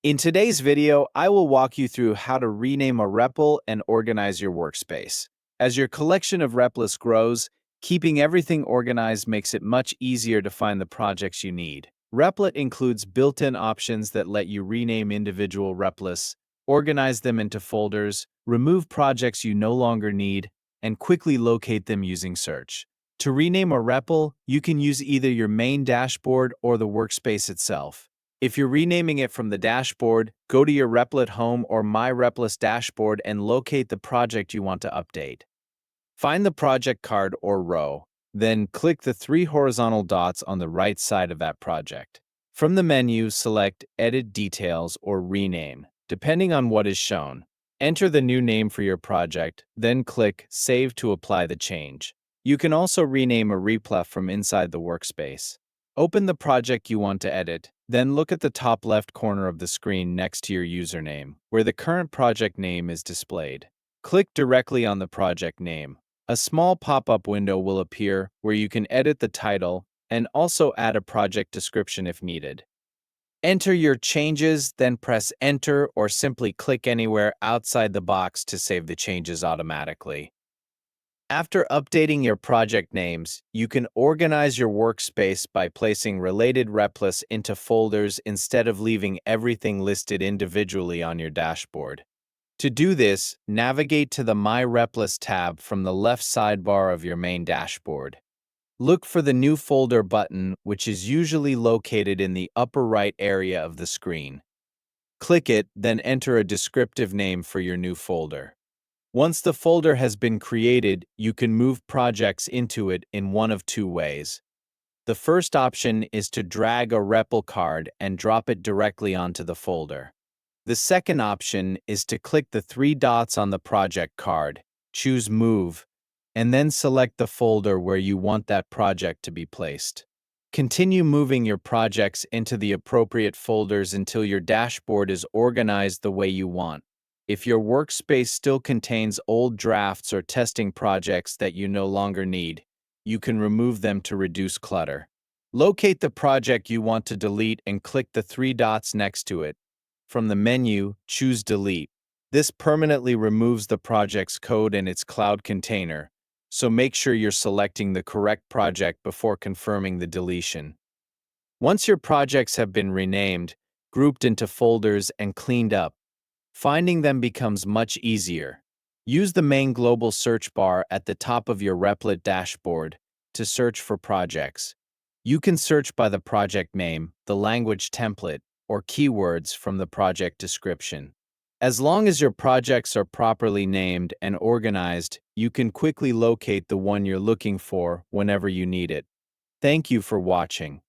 In today's video, I will walk you through how to rename a REPL and organize your workspace. As your collection of Repls grows, keeping everything organized makes it much easier to find the projects you need. Replit includes built-in options that let you rename individual Repls, organize them into folders, remove projects you no longer need, and quickly locate them using search. To rename a REPL, you can use either your main dashboard or the workspace itself. If you're renaming it from the dashboard, go to your Replit Home or My Repls dashboard and locate the project you want to update. Find the project card or row, then click the three horizontal dots on the right side of that project. From the menu, select Edit Details or Rename, depending on what is shown. Enter the new name for your project, then click Save to apply the change. You can also rename a repl from inside the workspace. Open the project you want to edit, then look at the top left corner of the screen next to your username, where the current project name is displayed. Click directly on the project name. A small pop-up window will appear where you can edit the title and also add a project description if needed. Enter your changes, then press Enter or simply click anywhere outside the box to save the changes automatically. After updating your project names, you can organize your workspace by placing related Repls into folders instead of leaving everything listed individually on your dashboard. To do this, navigate to the My Repls tab from the left sidebar of your main dashboard. Look for the New Folder button, which is usually located in the upper right area of the screen. Click it, then enter a descriptive name for your new folder. Once the folder has been created, you can move projects into it in one of two ways. The first option is to drag a REPL card and drop it directly onto the folder. The second option is to click the three dots on the project card, choose Move, and then select the folder where you want that project to be placed. Continue moving your projects into the appropriate folders until your dashboard is organized the way you want. If your workspace still contains old drafts or testing projects that you no longer need, you can remove them to reduce clutter. Locate the project you want to delete and click the three dots next to it. From the menu, choose Delete. This permanently removes the project's code and its cloud container, so make sure you're selecting the correct project before confirming the deletion. Once your projects have been renamed, grouped into folders, and cleaned up, finding them becomes much easier. Use the main global search bar at the top of your Replit dashboard to search for projects. You can search by the project name, the language template, or keywords from the project description. As long as your projects are properly named and organized, you can quickly locate the one you're looking for whenever you need it. Thank you for watching.